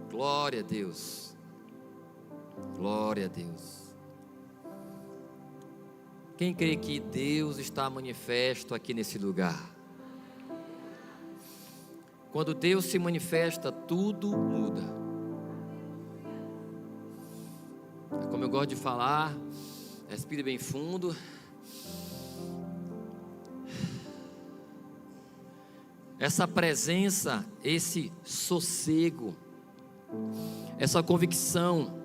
Glória a Deus. Glória a Deus. Quem crê que Deus está manifesto aqui nesse lugar? Quando Deus se manifesta, tudo muda. Como eu gosto de falar, respire bem fundo. Essa presença, esse sossego, essa convicção,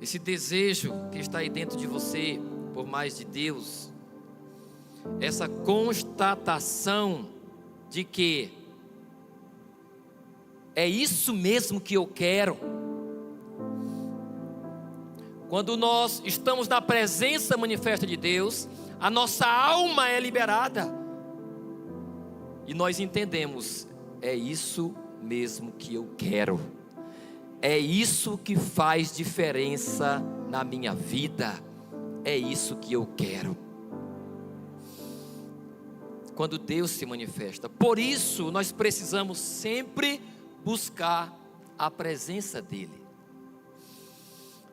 esse desejo que está aí dentro de você por mais de Deus, essa constatação de que é isso mesmo que eu quero. Quando nós estamos na presença manifesta de Deus, a nossa alma é liberada. E nós entendemos, é isso mesmo que eu quero. É isso que faz diferença na minha vida. É isso que eu quero. Quando Deus se manifesta. Por isso nós precisamos sempre buscar a presença dEle.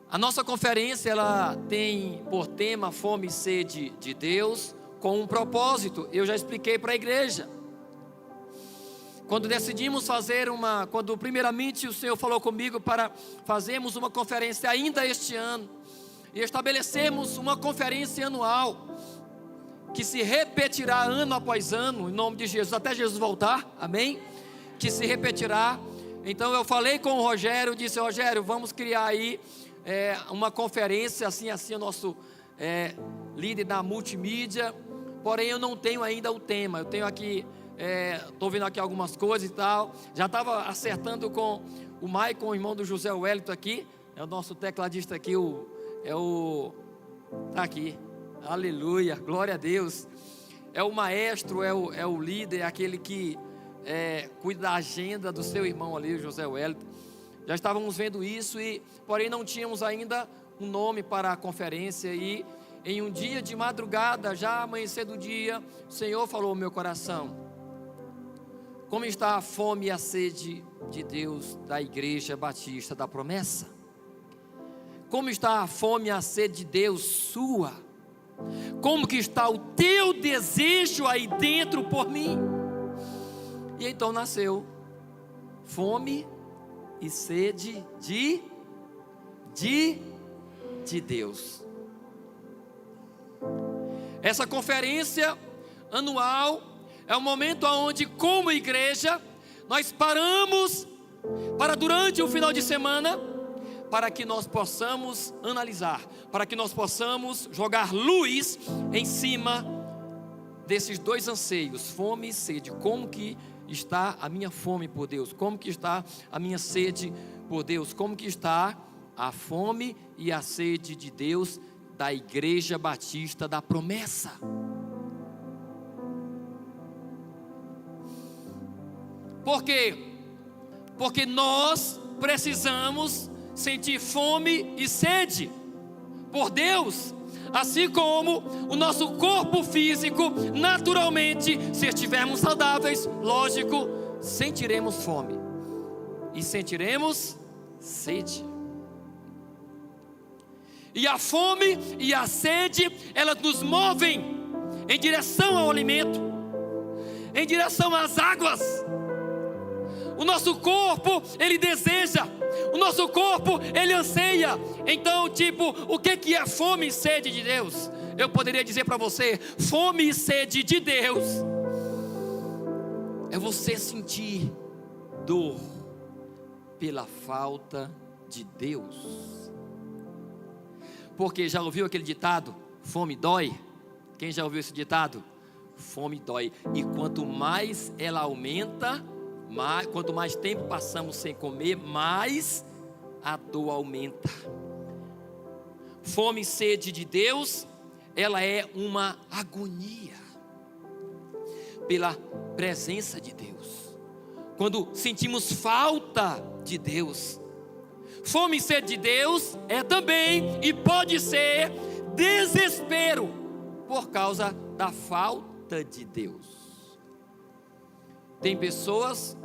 A nossa conferência, ela tem por tema fome e sede de Deus, com um propósito. Eu já expliquei para a igreja. Quando decidimos fazer quando primeiramente o Senhor falou comigo para fazermos uma conferência ainda este ano, e estabelecemos uma conferência anual, que se repetirá ano após ano, em nome de Jesus, até Jesus voltar, amém? Que se repetirá. Então eu falei com o Rogério, disse: Rogério, vamos criar aí uma conferência, assim, o nosso líder da multimídia, porém eu não tenho ainda o tema, eu tenho aqui, estou vendo aqui algumas coisas e tal, já estava acertando com o Maicon, o irmão do José Wellington aqui, é o nosso tecladista aqui, está aqui, aleluia, glória a Deus, é o maestro, é o líder, é aquele que cuida da agenda do seu irmão ali, o José Wellington. Já estávamos vendo isso, porém não tínhamos ainda um nome para a conferência, e em um dia de madrugada, já amanhecer do dia, o Senhor falou ao meu coração: como está a fome e a sede de Deus da Igreja Batista da Promessa? Como está a fome e a sede de Deus sua? Como que está o teu desejo aí dentro por mim? E então nasceu fome e sede de Deus. Essa conferência anual é um momento onde, como igreja, nós paramos para, durante o final de semana, para que nós possamos analisar, para que nós possamos jogar luz em cima desses dois anseios, fome e sede. Como que está a minha fome por Deus? Como que está a minha sede por Deus? Como que está a fome e a sede de Deus da Igreja Batista da Promessa? Por quê? Porque nós precisamos sentir fome e sede por Deus, assim como o nosso corpo físico, naturalmente, se estivermos saudáveis, lógico, sentiremos fome e sentiremos sede. E a fome e a sede, elas nos movem em direção ao alimento, em direção às águas. O nosso corpo, ele deseja, o nosso corpo, ele anseia. Então, o que é fome e sede de Deus? Eu poderia dizer para você: fome e sede de Deus é você sentir dor pela falta de Deus. Porque já ouviu aquele ditado, fome dói? Quem já ouviu esse ditado? Fome dói. E quanto mais ela aumenta, quanto mais tempo passamos sem comer, mais a dor aumenta. Fome e sede de Deus, ela é uma agonia pela presença de Deus. Quando sentimos falta de Deus, fome e sede de Deus é também, e pode ser, desespero por causa da falta de Deus. Tem pessoas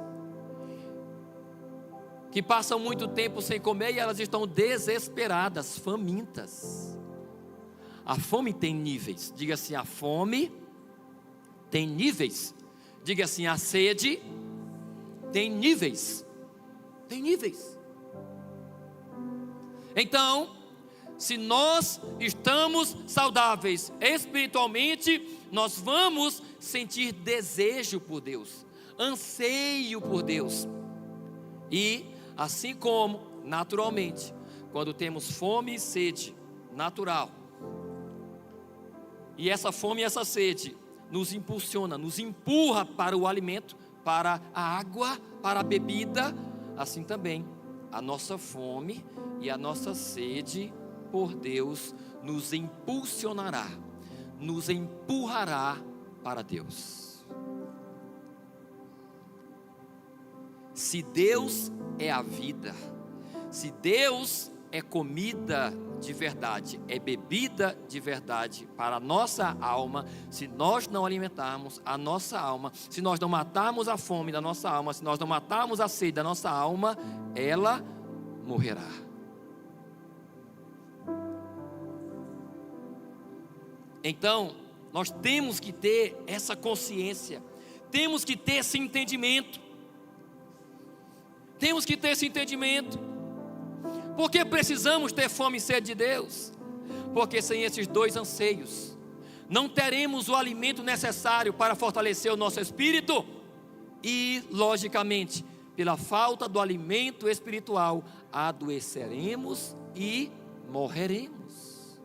que passam muito tempo sem comer e elas estão desesperadas, famintas. A fome tem níveis. Diga assim: a fome tem níveis. Diga assim: a sede tem níveis. Tem níveis. Então, se nós estamos saudáveis espiritualmente, nós vamos sentir desejo por Deus, anseio por Deus. E assim como, naturalmente, quando temos fome e sede natural, e essa fome e essa sede nos impulsiona, nos empurra para o alimento, para a água, para a bebida, assim também a nossa fome e a nossa sede por Deus nos impulsionará, nos empurrará para Deus. Se Deus é a vida, se Deus é comida de verdade, é bebida de verdade para a nossa alma, se nós não alimentarmos a nossa alma, se nós não matarmos a fome da nossa alma, se nós não matarmos a sede da nossa alma, ela morrerá. Então, nós temos que ter essa consciência, temos que ter esse entendimento. Temos que ter esse entendimento. Por que precisamos ter fome e sede de Deus? Porque sem esses dois anseios, não teremos o alimento necessário para fortalecer o nosso espírito. E, logicamente, pela falta do alimento espiritual, adoeceremos e morreremos.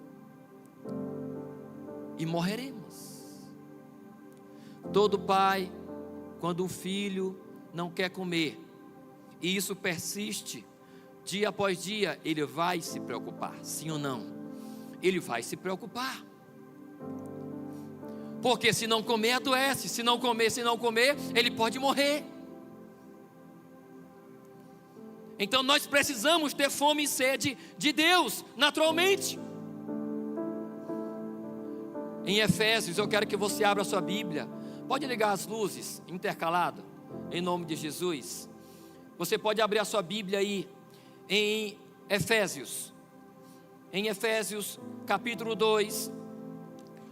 E morreremos. Todo pai, quando o filho não quer comer, e isso persiste, dia após dia, ele vai se preocupar, sim ou não? Ele vai se preocupar. Porque se não comer, adoece. Se não comer, ele pode morrer. Então nós precisamos ter fome e sede de Deus, naturalmente. Em Efésios, eu quero que você abra a sua Bíblia. Pode ligar as luzes, intercalado, em nome de Jesus. Você pode abrir a sua Bíblia aí, em Efésios. Em Efésios, capítulo 2.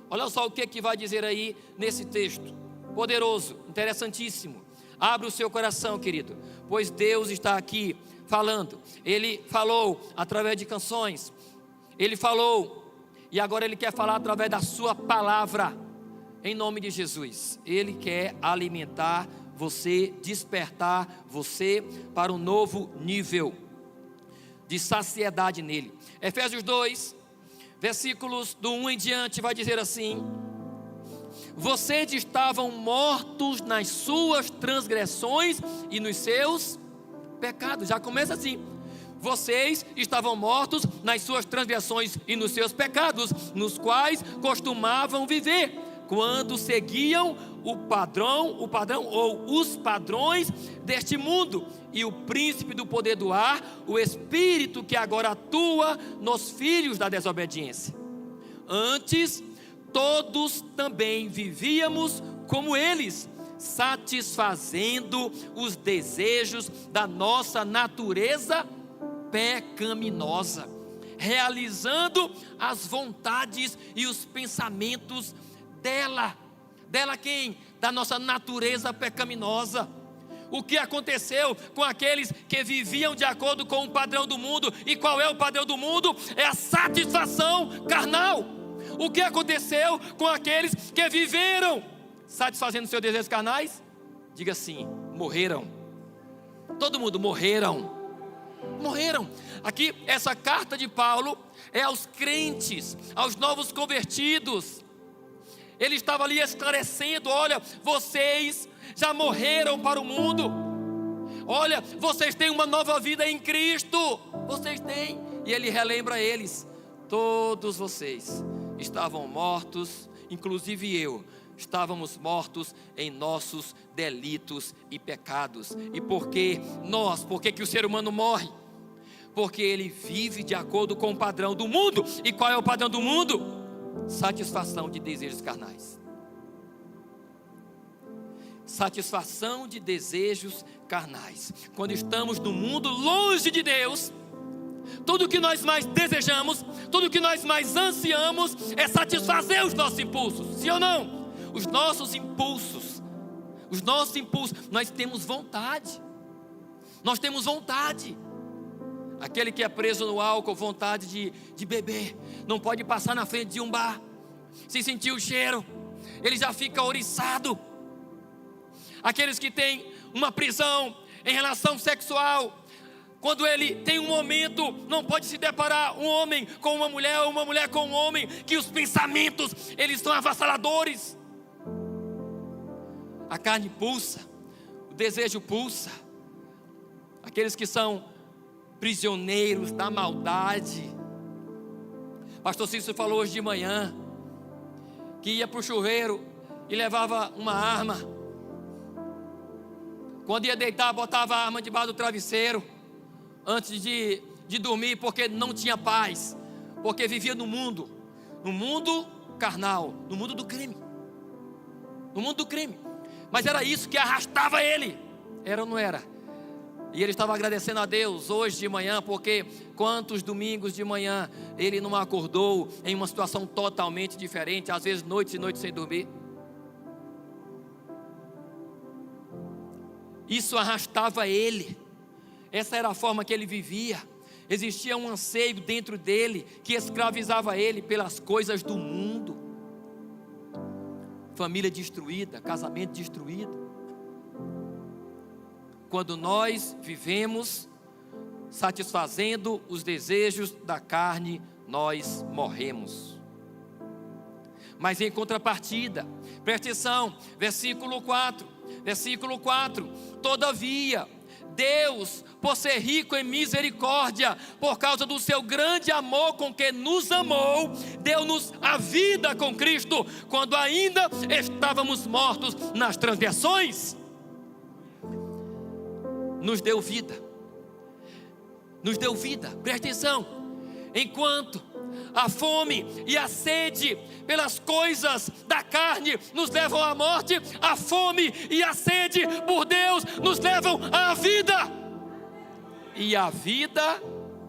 Olha só o que vai dizer aí nesse texto. Poderoso, interessantíssimo. Abre o seu coração, querido, pois Deus está aqui falando. Ele falou através de canções. Ele falou. E agora Ele quer falar através da sua palavra, em nome de Jesus. Ele quer alimentar você, despertar você para um novo nível de saciedade nele. Efésios 2, versículos do 1 em diante, vai dizer assim: vocês estavam mortos nas suas transgressões e nos seus pecados. Já começa assim: vocês estavam mortos nas suas transgressões e nos seus pecados, nos quais costumavam viver, quando seguiam o padrão ou os padrões deste mundo, e o príncipe do poder do ar, o espírito que agora atua nos filhos da desobediência. Antes, todos também vivíamos como eles, satisfazendo os desejos da nossa natureza pecaminosa, realizando as vontades e os pensamentos dela. Dela quem? Da nossa natureza pecaminosa. O que aconteceu com aqueles que viviam de acordo com o padrão do mundo? E qual é o padrão do mundo? É a satisfação carnal. O que aconteceu com aqueles que viveram satisfazendo seus desejos carnais? Diga assim: morreram. Todo mundo morreram. Morreram. Aqui, essa carta de Paulo é aos crentes, aos novos convertidos. Ele estava ali esclarecendo: olha, vocês já morreram para o mundo. Olha, vocês têm uma nova vida em Cristo. Vocês têm. E ele relembra a eles: todos vocês estavam mortos, inclusive eu. Estávamos mortos em nossos delitos e pecados. E por que nós? Por que o ser humano morre? Porque ele vive de acordo com o padrão do mundo. E qual é o padrão do mundo? Satisfação de desejos carnais. Satisfação de desejos carnais. Quando estamos no mundo longe de Deus, tudo que nós mais desejamos, tudo que nós mais ansiamos é satisfazer os nossos impulsos. Sim ou não? Os nossos impulsos, nós temos vontade. Nós temos vontade. Aquele que é preso no álcool, vontade de beber, não pode passar na frente de um bar sem sentir o cheiro, ele já fica ouriçado. Aqueles que têm uma prisão em relação sexual, quando ele tem um momento, não pode se deparar um homem com uma mulher, ou uma mulher com um homem, que os pensamentos, eles são avassaladores. A carne pulsa, o desejo pulsa. Aqueles que são prisioneiros da maldade. Pastor Cícero falou hoje de manhã que ia para o chuveiro e levava uma arma. Quando ia deitar, botava a arma debaixo do travesseiro antes de dormir, porque não tinha paz, porque vivia no mundo carnal, no mundo do crime, mas era isso que arrastava ele, era ou não era? E ele estava agradecendo a Deus hoje de manhã, porque quantos domingos de manhã ele não acordou em uma situação totalmente diferente, às vezes noites e noites sem dormir. Isso arrastava ele. Essa era a forma que ele vivia. Existia um anseio dentro dele que escravizava ele pelas coisas do mundo. Família destruída, casamento destruído. Quando nós vivemos satisfazendo os desejos da carne, nós morremos. Mas em contrapartida, presta atenção, versículo 4, todavia, Deus, por ser rico em misericórdia, por causa do seu grande amor com que nos amou, deu-nos a vida com Cristo, quando ainda estávamos mortos nas transgressões. Nos deu vida, presta atenção. Enquanto a fome e a sede pelas coisas da carne nos levam à morte, a fome e a sede por Deus nos levam à vida, e a vida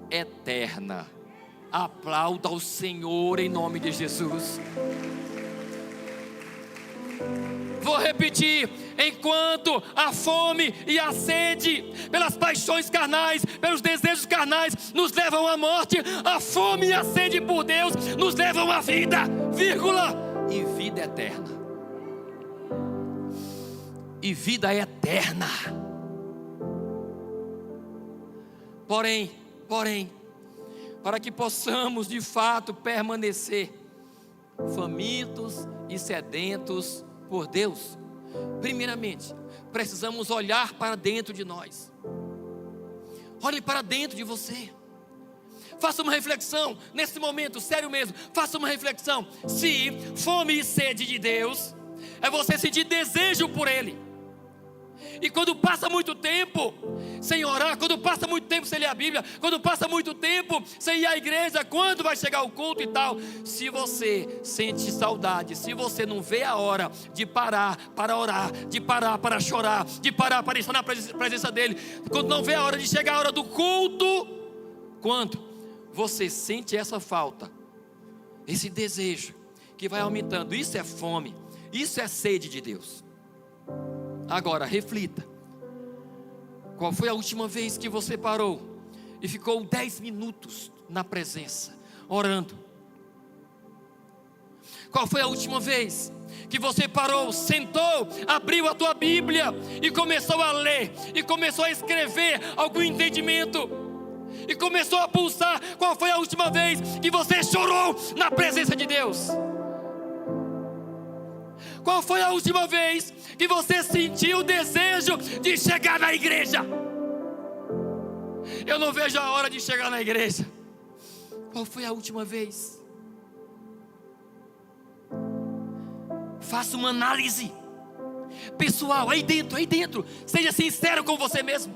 eterna. Aplauda ao Senhor em nome de Jesus. Vou repetir: enquanto a fome e a sede pelas paixões carnais, pelos desejos carnais nos levam à morte, a fome e a sede por Deus nos levam à vida, vírgula, e vida eterna. E vida eterna. Porém, para que possamos de fato permanecer famintos e sedentos por Deus, primeiramente, precisamos olhar para dentro de nós. Olhe para dentro de você. Faça uma reflexão, nesse momento, sério mesmo, faça uma reflexão. Se fome e sede de Deus é você sentir desejo por Ele, e quando passa muito tempo sem orar, quando passa muito tempo sem ler a Bíblia, quando passa muito tempo sem ir à igreja, quando vai chegar o culto e tal, se você sente saudade, se você não vê a hora de parar para orar, de parar para chorar, de parar para estar na presença dEle, quando não vê a hora de chegar a hora do culto, quando você sente essa falta, esse desejo que vai aumentando, isso é fome, isso é sede de Deus. Agora, reflita. Qual foi a última vez que você parou e ficou 10 minutos na presença, orando? Qual foi a última vez que você parou, sentou, abriu a tua Bíblia e começou a ler, e começou a escrever algum entendimento, e começou a pulsar? Qual foi a última vez que você chorou na presença de Deus? Qual foi a última vez que você sentiu o desejo de chegar na igreja? Eu não vejo a hora de chegar na igreja. Qual foi a última vez? Faça uma análise pessoal, aí dentro. Seja sincero com você mesmo.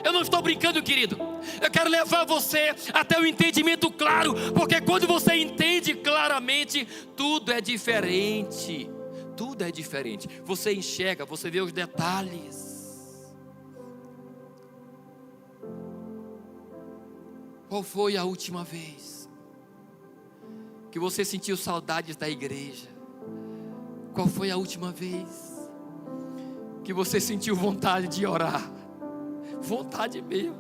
Eu não estou brincando, querido. Eu quero levar você até o entendimento claro, porque quando você entende claramente, tudo é diferente. Tudo é diferente. Você enxerga, você vê os detalhes. Qual foi a última vez que você sentiu saudades da igreja? Qual foi a última vez que você sentiu vontade de orar? Vontade mesmo.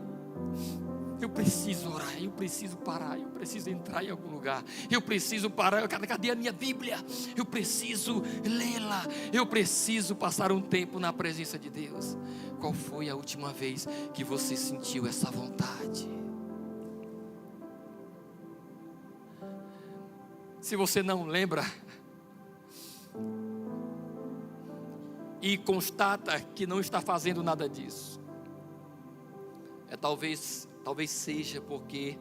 Eu preciso orar, eu preciso parar, eu preciso entrar em algum lugar, eu preciso parar, cadê a minha Bíblia? Eu preciso lê-la, eu preciso passar um tempo na presença de Deus. Qual foi a última vez que você sentiu essa vontade? Se você não lembra e constata que não está fazendo nada disso, talvez seja porque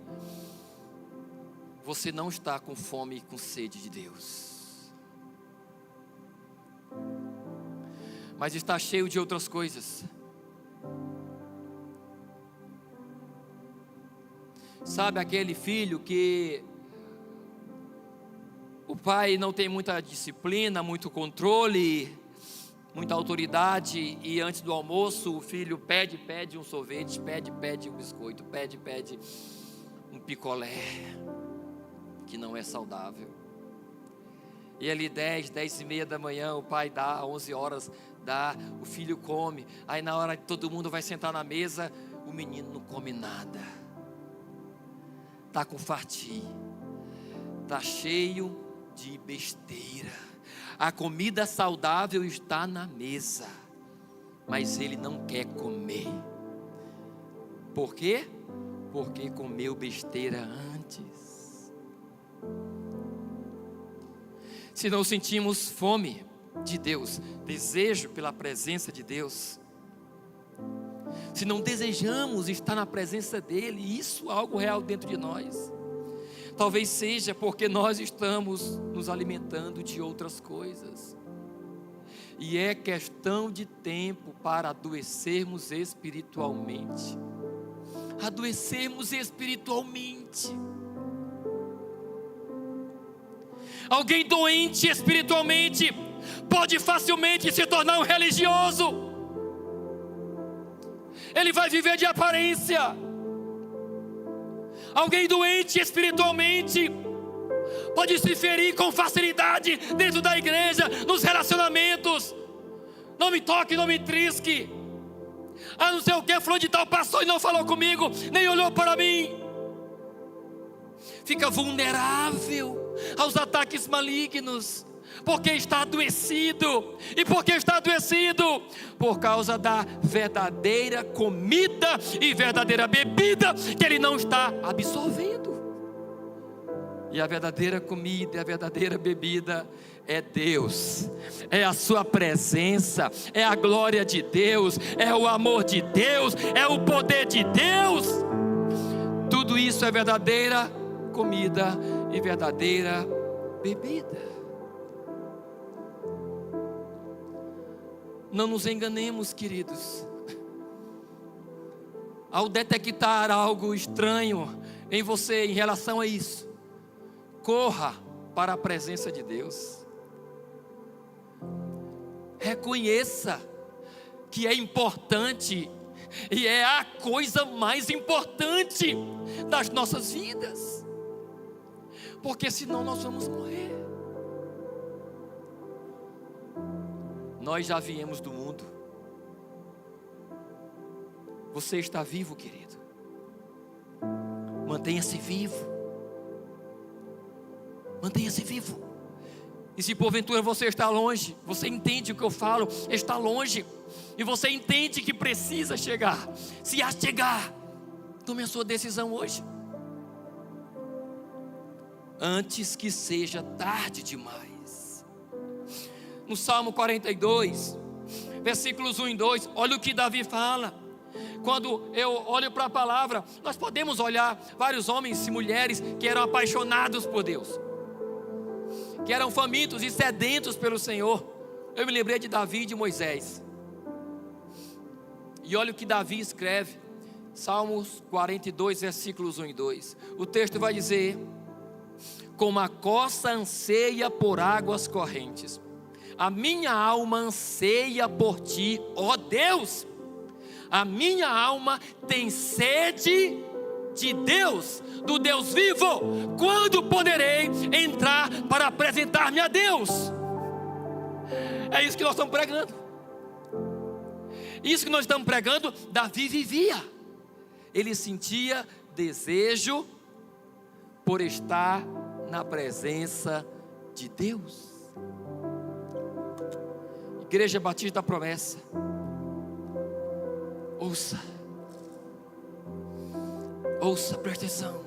você não está com fome e com sede de Deus, mas está cheio de outras coisas. Sabe aquele filho que o pai não tem muita disciplina, muito controle, muita autoridade, e antes do almoço o filho pede um sorvete, pede um biscoito, pede um picolé, que não é saudável. E ali 10:30 da manhã o pai dá, 11 horas dá, o filho come. Aí na hora que todo mundo vai sentar na mesa, o menino não come nada, está com fartia, está cheio de besteira. A comida saudável está na mesa, mas ele não quer comer. Por quê? Porque comeu besteira antes. Se não sentimos fome de Deus, desejo pela presença de Deus, se não desejamos estar na presença dEle, isso é algo real dentro de nós, talvez seja porque nós estamos nos alimentando de outras coisas. E é questão de tempo para adoecermos espiritualmente. Adoecermos espiritualmente. Alguém doente espiritualmente pode facilmente se tornar um religioso. Ele vai viver de aparência. Alguém doente espiritualmente pode se ferir com facilidade dentro da igreja, nos relacionamentos. Não me toque, não me trisque. Ah, não sei o que, fulano de tal passou e não falou comigo, nem olhou para mim. Fica vulnerável aos ataques malignos, porque está adoecido. E porque está adoecido? Por causa da verdadeira comida e verdadeira bebida que ele não está absorvendo. E a verdadeira comida e a verdadeira bebida é Deus, é a sua presença, é a glória de Deus, é o amor de Deus, é o poder de Deus. Tudo isso é verdadeira comida e verdadeira bebida. Não nos enganemos, queridos. Ao detectar algo estranho em você em relação a isso, corra para a presença de Deus. Reconheça que é importante e é a coisa mais importante das nossas vidas, porque senão nós vamos morrer. Nós já viemos do mundo. Você está vivo, querido. Mantenha-se vivo. Mantenha-se vivo. E se porventura você está longe, você entende o que eu falo, está longe, e você entende que precisa chegar. Se a chegar, tome a sua decisão hoje, antes que seja tarde demais. No Salmo 42, versículos 1 e 2, olha o que Davi fala. Quando eu olho para a palavra, nós podemos olhar vários homens e mulheres que eram apaixonados por Deus, que eram famintos e sedentos pelo Senhor. Eu me lembrei de Davi e de Moisés. E olha o que Davi escreve, Salmos 42, versículos 1 e 2. O texto vai dizer: como a corça anseia por águas correntes, a minha alma anseia por ti, ó Deus. A minha alma tem sede de Deus, do Deus vivo, quando poderei entrar para apresentar-me a Deus? É isso que nós estamos pregando. Isso que nós estamos pregando, Davi vivia. Ele sentia desejo por estar na presença de Deus. Igreja Batista da Promessa, ouça, preste atenção.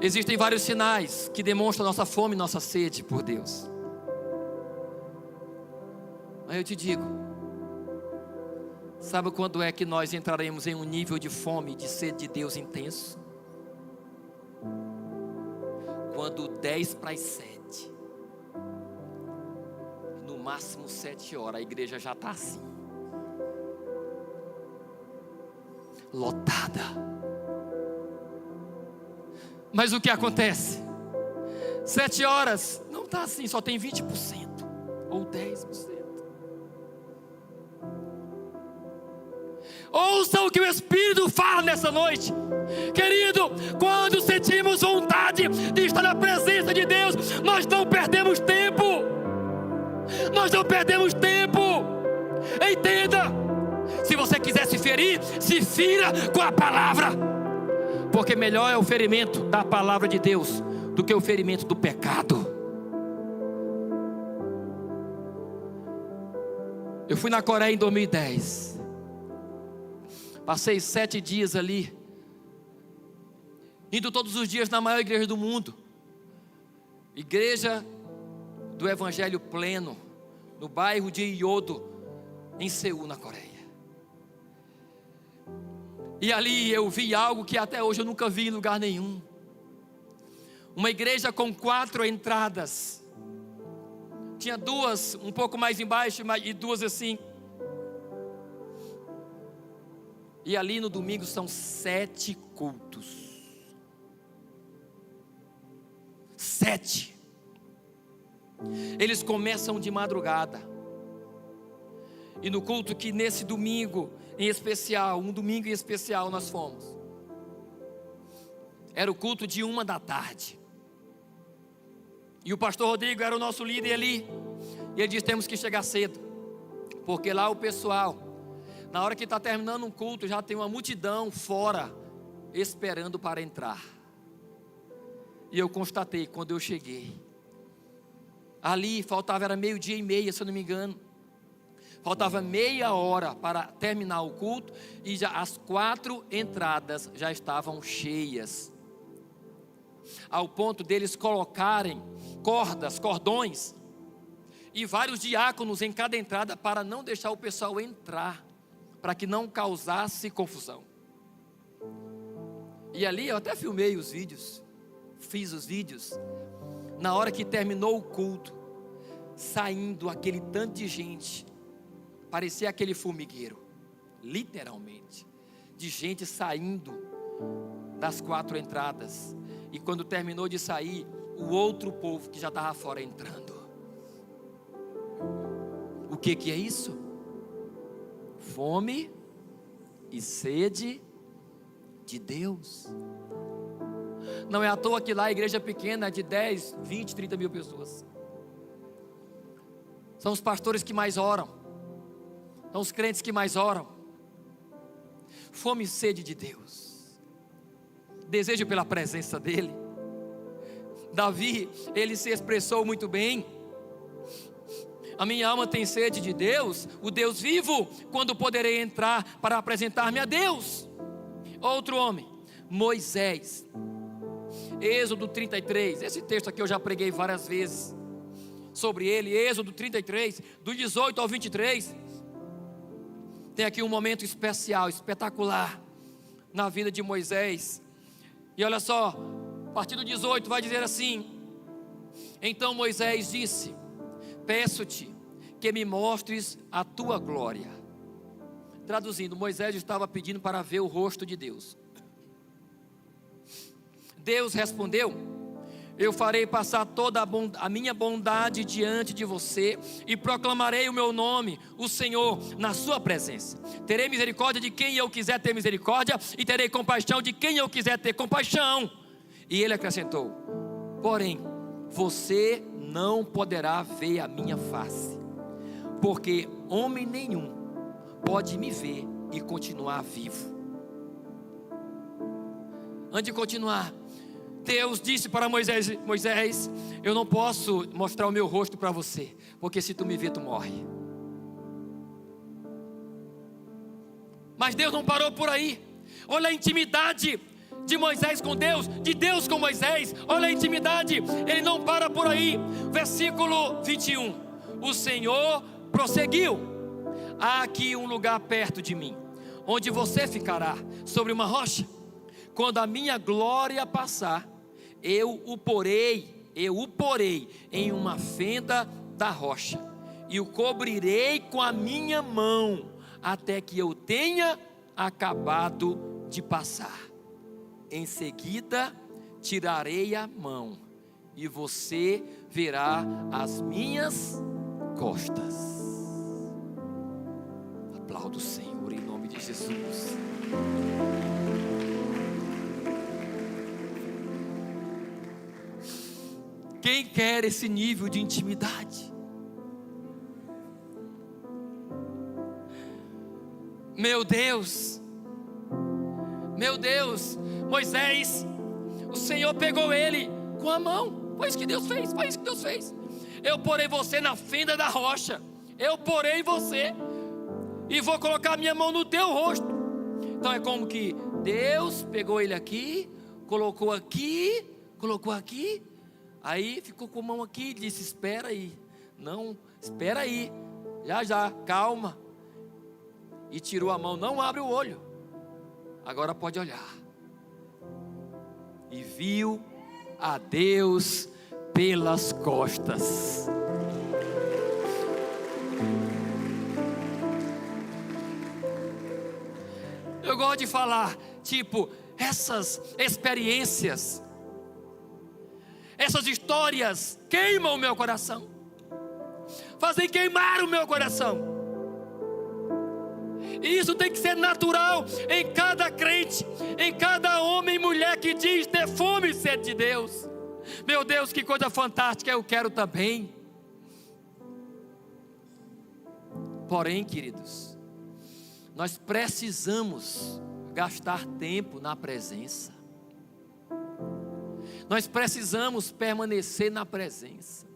Existem vários sinais que demonstram nossa fome e nossa sede por Deus. Mas eu te digo, sabe quando é que nós entraremos em um nível de fome e de sede de Deus intenso? Quando 10 para as 7, no máximo 7 horas, a igreja já está assim, lotada. Mas o que acontece? 7 horas, não está assim, só tem 20% ou 10%. Ouça o que o Espírito fala nessa noite. Querido, quando sentimos vontade de estar na presença de Deus, nós não perdemos tempo. Nós não perdemos tempo. Entenda. Se você quiser se ferir, se fira com a palavra. Porque melhor é o ferimento da palavra de Deus do que o ferimento do pecado. Eu fui na Coreia em 2010. Passei 7 dias ali, indo todos os dias na maior igreja do mundo, Igreja do Evangelho Pleno, no bairro de Yeouido, em Seul, na Coreia. E ali eu vi algo que até hoje eu nunca vi em lugar nenhum. Uma igreja com 4 entradas. Tinha 2 um pouco mais embaixo e 2 assim. E ali no domingo são 7 cultos. 7. Eles começam de madrugada. E no culto que nesse domingo em especial, um domingo em especial nós fomos, era o culto de 1 da tarde. E o pastor Rodrigo era o nosso líder ali. E ele disse: temos que chegar cedo, porque lá o pessoal, na hora que está terminando um culto, já tem uma multidão fora, esperando para entrar. E eu constatei, quando eu cheguei, ali faltava, era 12:30, se eu não me engano. Faltava meia hora para terminar o culto, e já as 4 entradas já estavam cheias. Ao ponto deles colocarem cordões, e vários diáconos em cada entrada, para não deixar o pessoal entrar, para que não causasse confusão. E ali eu até filmei os vídeos, fiz os vídeos, na hora que terminou o culto, saindo aquele tanto de gente, parecia aquele formigueiro, literalmente, de gente saindo das 4 entradas. E quando terminou de sair, o outro povo que já estava fora entrando. O que é isso? Fome e sede de Deus. Não é à toa que lá a igreja pequena é de 10, 20, 30 mil pessoas. São os pastores que mais oram, são os crentes que mais oram. Fome e sede de Deus, desejo pela presença dEle. Davi, ele se expressou muito bem: a minha alma tem sede de Deus, o Deus vivo, quando poderei entrar para apresentar-me a Deus. Outro homem, Moisés, Êxodo 33, esse texto aqui eu já preguei várias vezes sobre ele. Êxodo 33, do 18 ao 23, tem aqui um momento especial, espetacular, na vida de Moisés. E olha só, a partir do 18 vai dizer assim: então Moisés disse: peço-te que me mostres a tua glória. Traduzindo, Moisés estava pedindo para ver o rosto de Deus. Deus respondeu: Eu farei passar toda a minha bondade diante de você e proclamarei o meu nome, o Senhor, na sua presença. Terei misericórdia de quem eu quiser ter misericórdia e terei compaixão de quem eu quiser ter compaixão. E ele acrescentou: porém, você não poderá ver a minha face, porque homem nenhum pode me ver e continuar vivo. Antes de continuar, Deus disse para Moisés: Moisés, eu não posso mostrar o meu rosto para você, porque se tu me ver, tu morre. Mas Deus não parou por aí. Olha a intimidade de Moisés com Deus, de Deus com Moisés. Olha a intimidade, ele não para por aí. Versículo 21. O Senhor prosseguiu: há aqui um lugar perto de mim, onde você ficará sobre uma rocha. Quando a minha glória passar, eu o porei em uma fenda da rocha, e o cobrirei com a minha mão, até que eu tenha acabado de passar. Em seguida, tirarei a mão, e você verá as minhas costas. Aplauda o Senhor em nome de Jesus. Quem quer esse nível de intimidade? Meu Deus, Moisés, o Senhor pegou ele com a mão. Foi isso que Deus fez. Eu porei você na fenda da rocha, eu porei você e vou colocar minha mão no teu rosto. Então é como que Deus pegou ele aqui, colocou aqui, aí ficou com a mão aqui e disse: espera aí, já, calma. E tirou a mão: não abre o olho, agora pode olhar. E viu a Deus pelas costas. Eu gosto de falar, essas experiências, essas histórias queimam o meu coração, fazem queimar o meu coração. E isso tem que ser natural em cada crente, em cada homem e mulher que diz ter fome e sede de Deus. Meu Deus, que coisa fantástica, eu quero também. Porém, queridos, nós precisamos gastar tempo na presença. Nós precisamos permanecer na presença.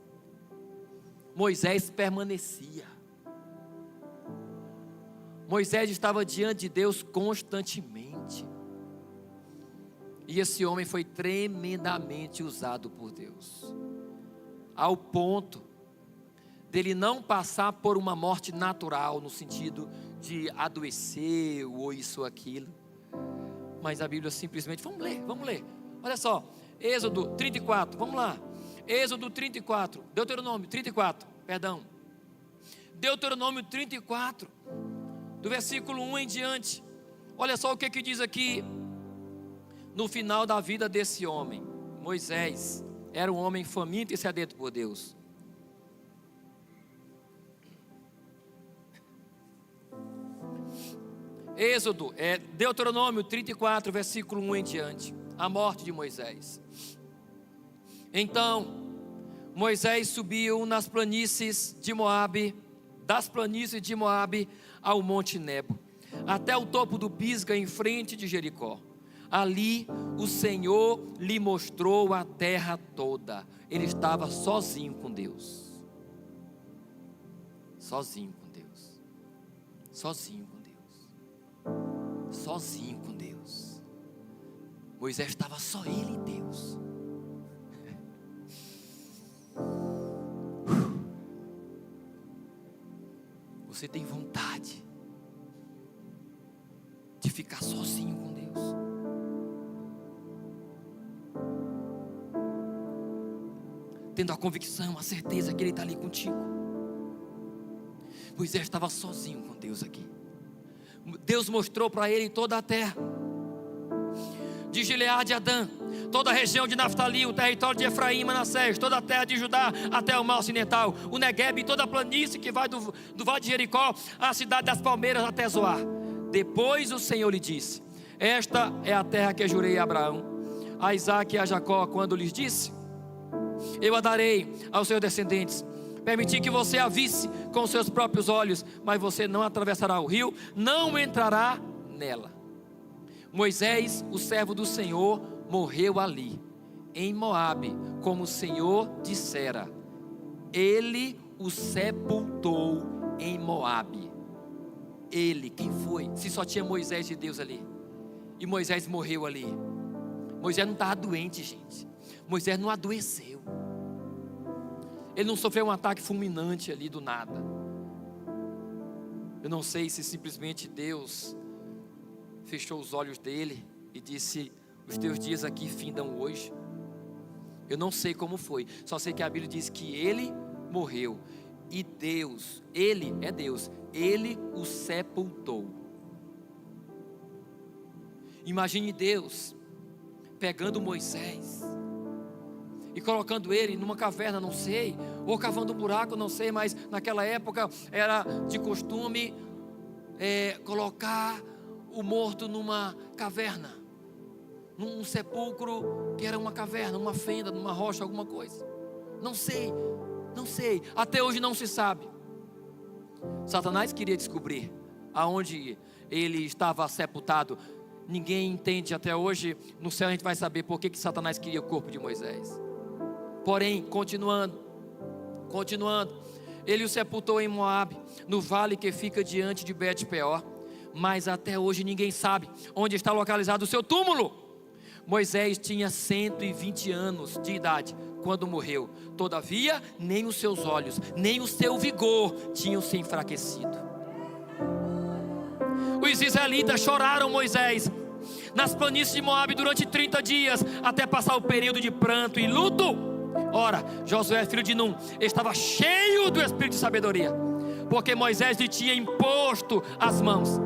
Moisés permanecia. Moisés estava diante de Deus constantemente. E esse homem foi tremendamente usado por Deus, ao ponto dele não passar por uma morte natural, no sentido de adoecer ou isso ou aquilo. Mas a Bíblia simplesmente, vamos ler. Olha só, Êxodo 34, vamos lá. Êxodo 34, Deuteronômio 34, Deuteronômio 34, do versículo 1 em diante. Olha só o que diz aqui, no final da vida desse homem. Moisés era um homem faminto e sedento por Deus. Deuteronômio 34, versículo 1 em diante. A morte de Moisés. Então Moisés subiu das planícies de Moabe ao monte Nebo, até o topo do Pisga, em frente de Jericó. Ali o Senhor lhe mostrou a terra toda. Ele estava sozinho com Deus. Sozinho com Deus. Moisés estava só ele e Deus. Você tem vontade de ficar sozinho com Deus? Tendo a convicção, a certeza que Ele está ali contigo. Moisés estava sozinho com Deus aqui. Deus mostrou para ele toda a terra. de Gileade e Adã, toda a região de Naftali, o território de Efraim e Manassés, toda a terra de Judá até o mar ocidental, o Neguebe e toda a planície que vai do vale de Jericó à cidade das palmeiras até Zoar. Depois o Senhor lhe disse: esta é a terra que eu jurei a Abraão, a Isaque e a Jacó, quando lhes disse: eu a darei aos seus descendentes. Permiti que você a visse com seus próprios olhos, mas você não atravessará o rio, não entrará nela. Moisés, o servo do Senhor, morreu ali, em Moabe, como o Senhor dissera. Ele o sepultou em Moabe. Ele, quem foi? Se só tinha Moisés e Deus ali. E Moisés morreu ali. Moisés não estava doente, gente. Moisés não adoeceu. Ele não sofreu um ataque fulminante ali do nada. Eu não sei se simplesmente Deus fechou os olhos dele e disse: os teus dias aqui findam hoje. Eu não sei como foi, só sei que a Bíblia diz que ele morreu. E Deus, ele é Deus, ele o sepultou. Imagine Deus pegando Moisés e colocando ele numa caverna, não sei, ou cavando um buraco, não sei, mas naquela época era de costume colocar o morto numa caverna, num sepulcro que era uma caverna, uma fenda, numa rocha, alguma coisa. Não sei, até hoje não se sabe. Satanás queria descobrir aonde ele estava sepultado. Ninguém entende até hoje. No céu a gente vai saber por que Satanás queria o corpo de Moisés. Porém, continuando, ele o sepultou em Moabe, no vale que fica diante de Bet-peor. Mas até hoje ninguém sabe onde está localizado o seu túmulo. Moisés tinha 120 anos de idade quando morreu. Todavia, nem os seus olhos, nem o seu vigor tinham se enfraquecido. Os israelitas choraram Moisés nas planícies de Moabe durante 30 dias, até passar o período de pranto e luto. Ora, Josué, filho de Num, estava cheio do espírito de sabedoria, porque Moisés lhe tinha imposto as mãos,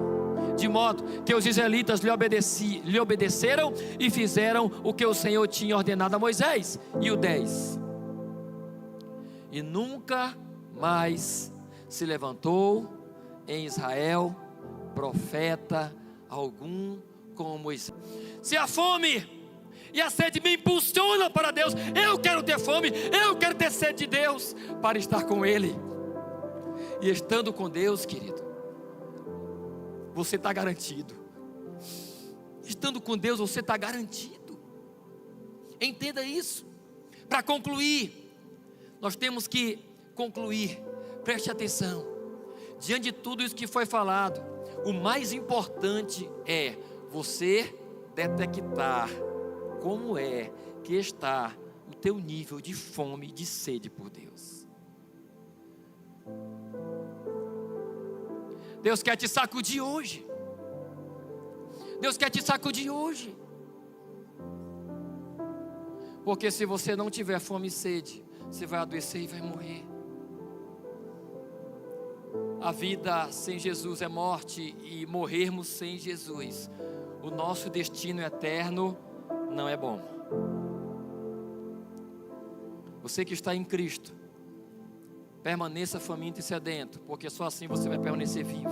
de modo que os israelitas lhe obedeceram e fizeram o que o Senhor tinha ordenado a Moisés. E o 10: e nunca mais se levantou em Israel profeta algum como Moisés. Se a fome e a sede me impulsionam para Deus, eu quero ter fome, eu quero ter sede de Deus, para estar com Ele. E estando com Deus, querido, você está garantido. Estando com Deus, você está garantido. Entenda isso. Para concluir, nós temos que concluir. Preste atenção. Diante de tudo isso que foi falado, o mais importante é você detectar como é que está o teu nível de fome e de sede por Deus. Deus quer te sacudir hoje. Deus quer te sacudir hoje. Porque se você não tiver fome e sede, você vai adoecer e vai morrer. A vida sem Jesus é morte, e morrermos sem Jesus, o nosso destino eterno, não é bom. Você que está em Cristo, permaneça faminto e sedento, porque só assim você vai permanecer vivo.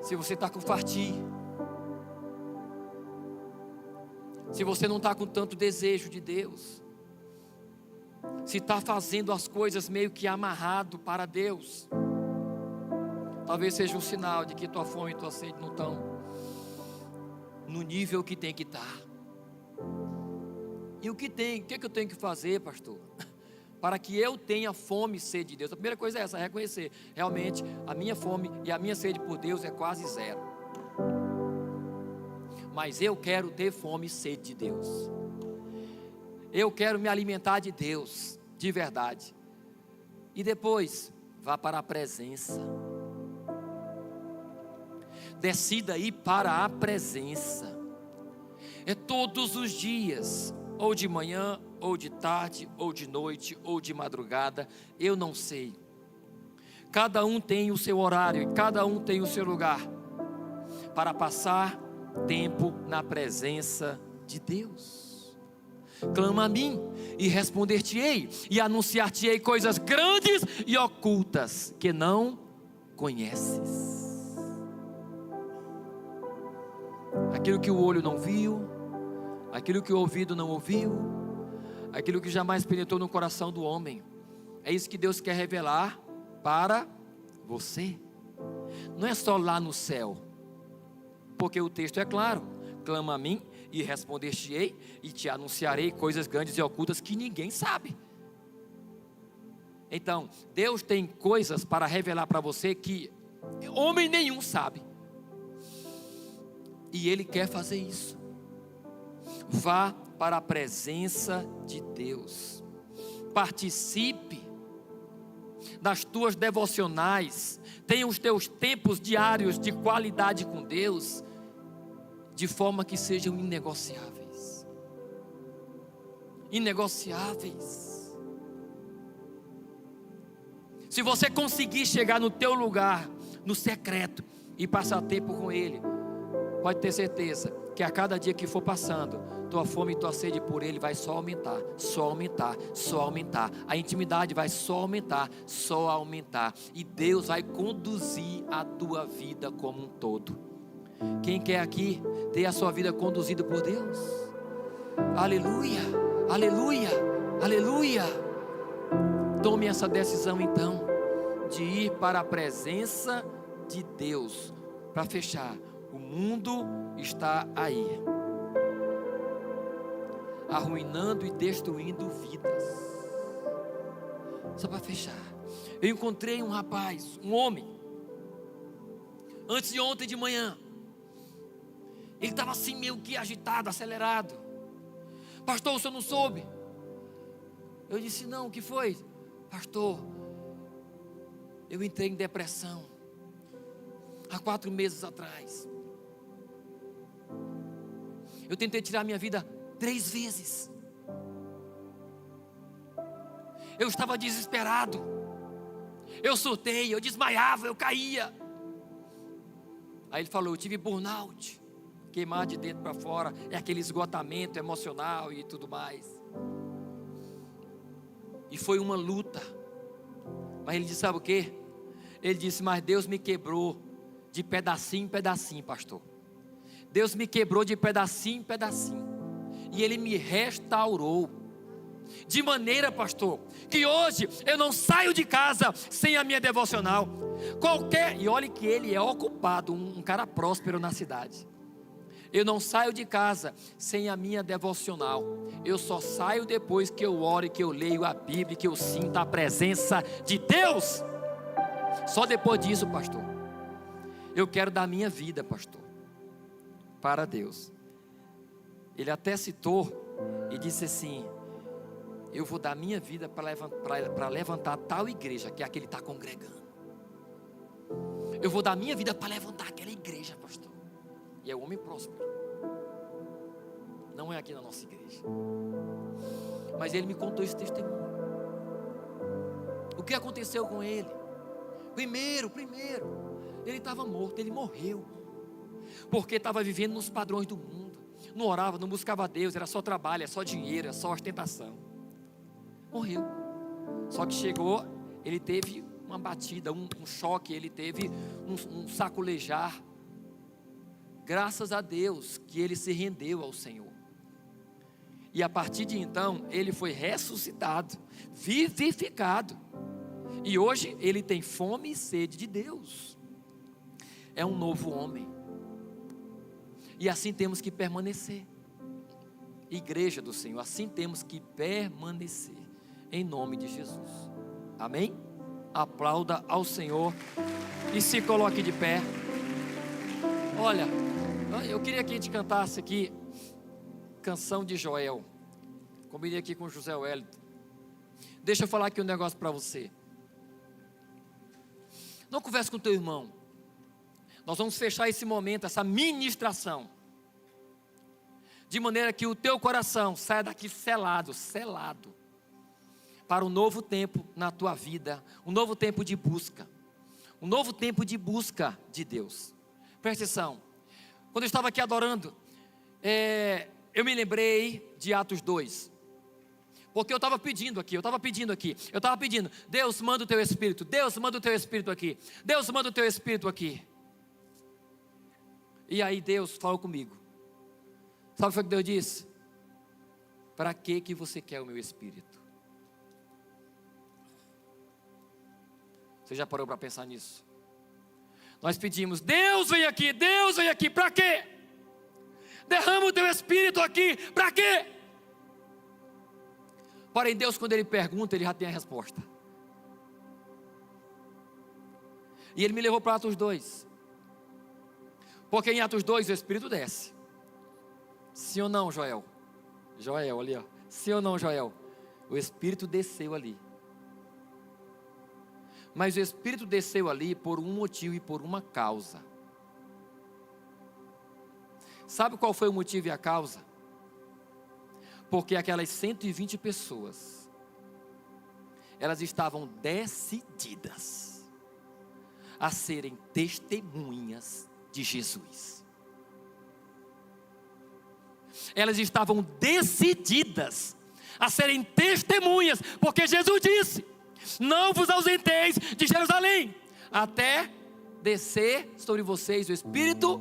Se você está com fartia, se você não está com tanto desejo de Deus, se está fazendo as coisas meio que amarrado para Deus, talvez seja um sinal de que tua fome e tua sede não estão no nível que tem que estar. E o que eu tenho que fazer, pastor, para que eu tenha fome e sede de Deus? A primeira coisa é essa, reconhecer, realmente a minha fome e a minha sede por Deus é quase zero. Mas eu quero ter fome e sede de Deus. Eu quero me alimentar de Deus, de verdade. E depois, vá para a presença. Decida ir para a presença. É todos os dias, ou de manhã, ou de tarde, ou de noite, ou de madrugada, eu não sei. Cada um tem o seu horário, e cada um tem o seu lugar para passar tempo na presença de Deus. Clama a mim e responder-te-ei, e anunciar-te-ei coisas grandes e ocultas que não conheces. Aquilo que o olho não viu, aquilo que o ouvido não ouviu, aquilo que jamais penetrou no coração do homem, é isso que Deus quer revelar para você. Não é só lá no céu, porque o texto é claro: clama a mim e responder-te-ei, e te anunciarei coisas grandes e ocultas que ninguém sabe. Então, Deus tem coisas para revelar para você que homem nenhum sabe, e Ele quer fazer isso. Vá para a presença de Deus, participe das tuas devocionais, tenha os teus tempos diários de qualidade com Deus, de forma que sejam inegociáveis. Inegociáveis. Se você conseguir chegar no teu lugar, no secreto, e passar tempo com Ele, pode ter certeza que a cada dia que for passando, tua fome e tua sede por Ele vai só aumentar, só aumentar, só aumentar. A intimidade vai só aumentar, só aumentar. E Deus vai conduzir a tua vida como um todo. Quem quer aqui ter a sua vida conduzida por Deus? Aleluia, aleluia, aleluia. Tome essa decisão então, de ir para a presença de Deus. Para fechar, o mundo está aí, arruinando e destruindo vidas. Só para fechar, eu encontrei um rapaz, um homem, antes de ontem de manhã. Ele estava assim meio que agitado, acelerado. Pastor, o senhor não soube? Eu disse: não, o que foi? Pastor, eu entrei em depressão há 4 meses atrás. Eu tentei tirar minha vida 3 vezes. Eu estava desesperado. Eu surtei, eu desmaiava, eu caía. Aí ele falou: eu tive burnout. Queimar de dentro para fora, é aquele esgotamento emocional e tudo mais. E foi uma luta. Mas ele disse: sabe o que? Ele disse: mas Deus me quebrou de pedacinho em pedacinho, pastor. Deus me quebrou de pedacinho em pedacinho, e Ele me restaurou. De maneira, pastor, que hoje eu não saio de casa sem a minha devocional. E olhe que ele é ocupado, um cara próspero na cidade. Eu não saio de casa sem a minha devocional. Eu só saio depois que eu oro, que eu leio a Bíblia, que eu sinto a presença de Deus. Só depois disso, pastor, eu quero dar minha vida, pastor, para Deus. Ele até citou e disse assim: eu vou dar minha vida para levantar tal igreja que é a que ele está congregando. Eu vou dar minha vida para levantar aquela igreja, pastor. E é um homem próspero. Não é aqui na nossa igreja. Mas ele me contou esse testemunho. O que aconteceu com ele? Primeiro, ele estava morto, ele morreu. Porque estava vivendo nos padrões do mundo. Não orava, não buscava Deus, era só trabalho, é só dinheiro, é só ostentação. Morreu. Só que chegou, ele teve uma batida, um choque, ele teve um saculejar. Graças a Deus que ele se rendeu ao Senhor. E a partir de então, ele foi ressuscitado, vivificado. E hoje ele tem fome e sede de Deus. É um novo homem. E assim temos que permanecer. Igreja do Senhor, assim temos que permanecer. Em nome de Jesus. Amém? Aplauda ao Senhor e se coloque de pé. Olha, eu queria que a gente cantasse aqui canção de Joel. Combinei aqui com o José Wellington. Deixa eu falar aqui um negócio para você. Não converse com teu irmão. Nós vamos fechar esse momento, essa ministração, de maneira que o teu coração saia daqui selado para um novo tempo na tua vida, um novo tempo de busca, um novo tempo de busca de Deus. Presta atenção, quando eu estava aqui adorando, eu me lembrei de Atos 2. Porque eu estava pedindo aqui, Deus manda o teu Espírito, Deus manda o teu Espírito aqui, Deus manda o teu Espírito aqui. E aí Deus falou comigo. Sabe o que foi que Deus disse? Para que você quer o meu Espírito? Você já parou para pensar nisso? Nós pedimos, Deus vem aqui, para quê? Derrama o teu Espírito aqui, para quê? Porém, Deus, quando Ele pergunta, Ele já tem a resposta. E Ele me levou para Atos 2. Porque em Atos 2 o Espírito desce. Sim ou não, Joel? Joel, ali ó. Sim ou não, Joel? O Espírito desceu ali. Mas o Espírito desceu ali por um motivo e por uma causa. Sabe qual foi o motivo e a causa? Porque aquelas 120 pessoas, elas estavam decididas a serem testemunhas de Jesus. Elas estavam decididas a serem testemunhas, porque Jesus disse: não vos ausenteis de Jerusalém, até descer sobre vocês o Espírito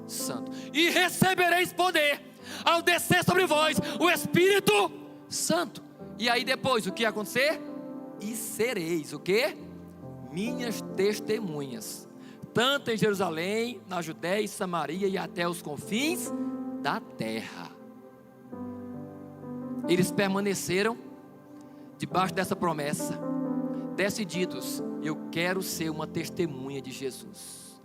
Santo, e recebereis poder ao descer sobre vós o Espírito Santo. E aí depois o que ia acontecer? E sereis o quê? Minhas testemunhas, tanto em Jerusalém, na Judéia e Samaria e até os confins da terra. Eles permaneceram debaixo dessa promessa, decididos: eu quero ser uma testemunha de Jesus.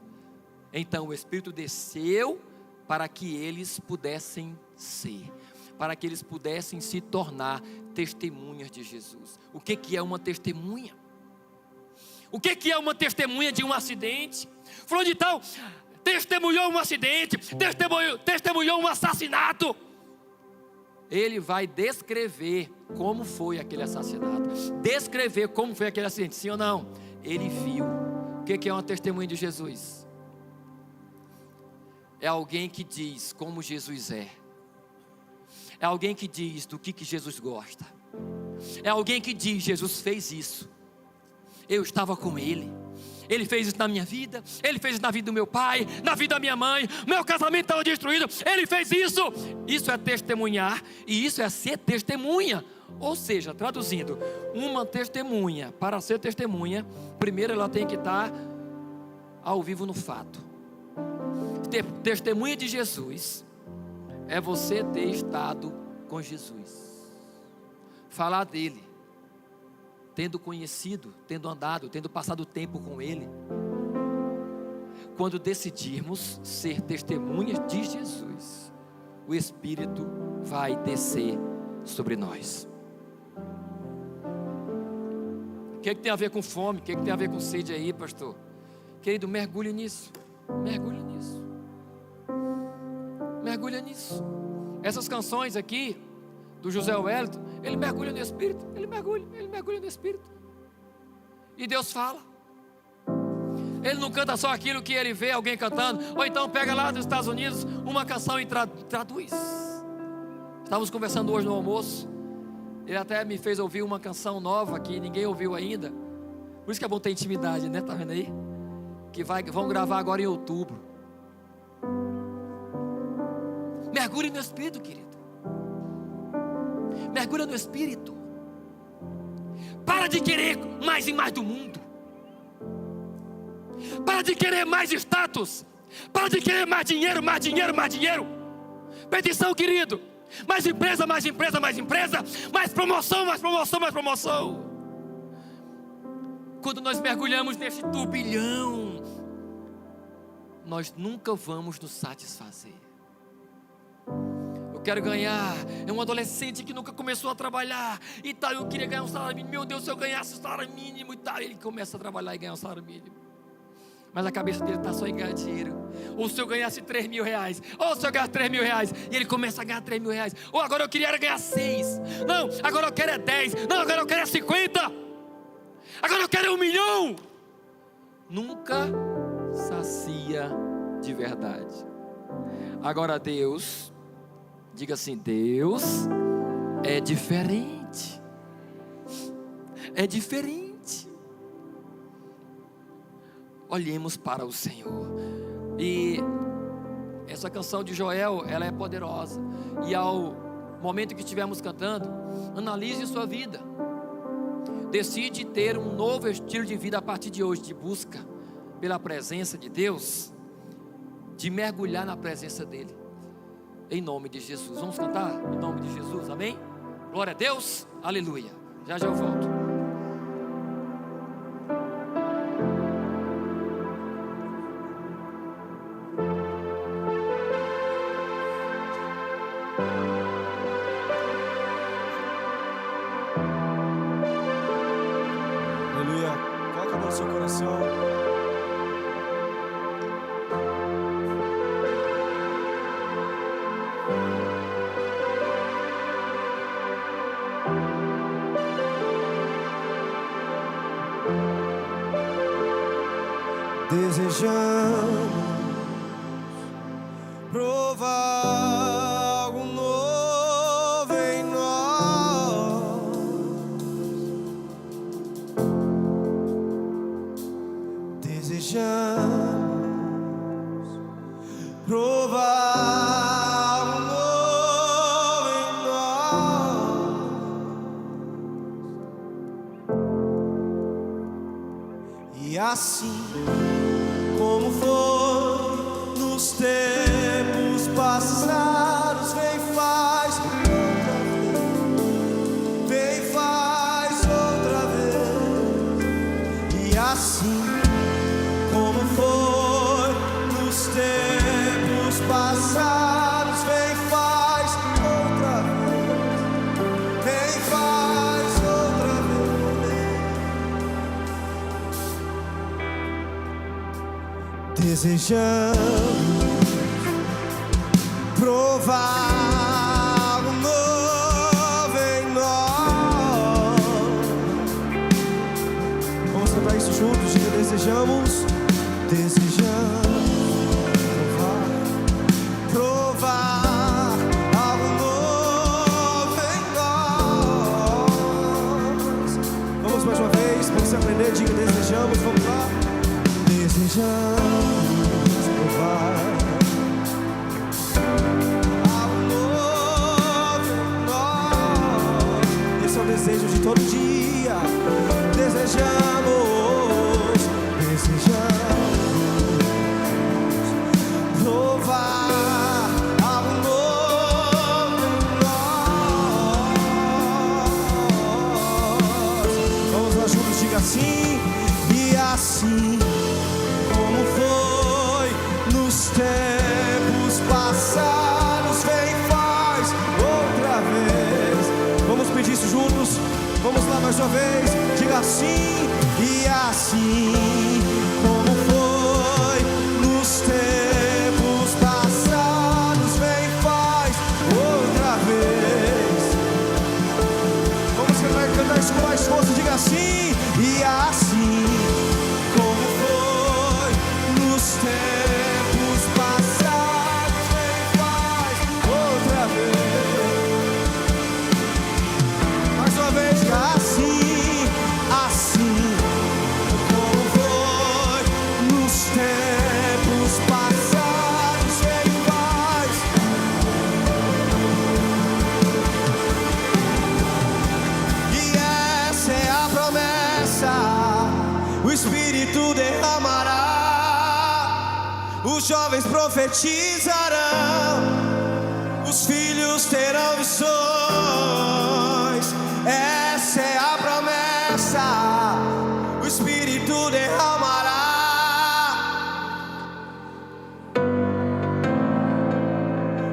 Então o Espírito desceu para que eles pudessem ser, para que eles pudessem se tornar testemunhas de Jesus. O que é uma testemunha? O que é uma testemunha de um acidente? Fulano de tal testemunhou um acidente, testemunhou um assassinato. Ele vai descrever como foi aquele assassinato, descrever como foi aquele acidente, sim ou não? Ele viu. O que é uma testemunha de Jesus? É alguém que diz como Jesus é. É alguém que diz do que Jesus gosta. É alguém que diz: Jesus fez isso, eu estava com Ele, Ele fez isso na minha vida, Ele fez isso na vida do meu pai, na vida da minha mãe, meu casamento estava destruído, Ele fez isso. Isso é testemunhar, e isso é ser testemunha. Ou seja, traduzindo, uma testemunha, para ser testemunha, primeiro ela tem que estar ao vivo no fato. Testemunha de Jesus é você ter estado com Jesus, falar dele, tendo conhecido, tendo andado, tendo passado tempo com Ele. Quando decidirmos ser testemunhas de Jesus, o Espírito vai descer sobre nós. O que tem a ver com fome? O que tem a ver com sede aí, pastor? Querido, mergulhe nisso. Mergulhe nisso. Mergulha nisso. Essas canções aqui do José Wellington, ele mergulha no Espírito. Ele mergulha no Espírito. E Deus fala. Ele não canta só aquilo que ele vê alguém cantando, ou então pega lá dos Estados Unidos uma canção e traduz. Estávamos conversando hoje no almoço. Ele até me fez ouvir uma canção nova que ninguém ouviu ainda. Por isso que é bom ter intimidade, né? Tá vendo aí? Que vão gravar agora em outubro. Mergulhe no Espírito, querido. Mergulha no Espírito. Para de querer mais e mais do mundo. Para de querer mais status. Para de querer mais dinheiro, mais dinheiro, mais dinheiro. Petição, querido. Mais empresa, mais empresa, mais empresa. Mais promoção, mais promoção, mais promoção. Quando nós mergulhamos nesse turbilhão, nós nunca vamos nos satisfazer. Eu quero ganhar. É um adolescente que nunca começou a trabalhar e tal. Eu queria ganhar um salário mínimo. Meu Deus, se eu ganhasse o salário mínimo e tal. Ele começa a trabalhar e ganhar um salário mínimo. Mas a cabeça dele está só em ganhar dinheiro. Ou se eu ganhasse 3 mil reais. Ou se eu ganhasse 3 mil reais. E ele começa a ganhar 3 mil reais. Ou agora eu queria ganhar 6. Não, agora eu quero é 10. Não, agora eu quero é 50. Agora eu quero é 1 milhão. Nunca sacia de verdade. Agora Deus, diga assim: Deus é diferente. É diferente. Olhemos para o Senhor. E essa canção de Joel, ela é poderosa. E ao momento que estivermos cantando, analise sua vida. Decide ter um novo estilo de vida a partir de hoje, de busca pela presença de Deus, de mergulhar na presença dEle, em nome de Jesus. Vamos cantar em nome de Jesus, amém? Glória a Deus, aleluia. Já eu volto. Aleluia. Coloca a mão no seu coração. Desejamos provar algo novo em nós. Desejamos provar algo novo em nós. E assim como foi nos tempos passados, vem faz outra vez, vem faz outra vez. E assim como foi nos tempos passados, vem faz outra vez, vem faz outra vez. Desejamos provar algo novo em nós. Vamos cantar isso juntos, diga: desejamos, desejamos provar algo novo em nós. Vamos mais uma vez, para você aprender, diga: desejamos, vamos lá. Desejamos provar algo novo em nós. Esse é o desejo de todo dia. Desejamos provar algo novo em nós. Vamos lá juntos, diga assim: e assim como foi nos tempos passados, vem faz outra vez. Vamos pedir isso juntos. Vamos lá mais uma vez. Diga assim: e assim como foi nos tempos passados, vem faz outra vez. Vamos cantar isso com mais força. Diga assim: e assim como foi nos tempos passados, vem faz outra vez. Mais uma vez, diga assim: assim como foi nos tempos passados, vem faz. E essa é a promessa, o Espírito derramará, os jovens profetizarão, os filhos terão visões. Essa é a promessa, o Espírito derramará,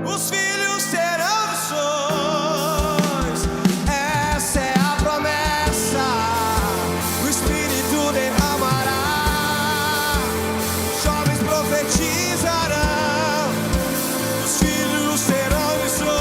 os filhos terão visões. Essa é a promessa, o Espírito derramará, jovens profetizarão, os filhos terão visões.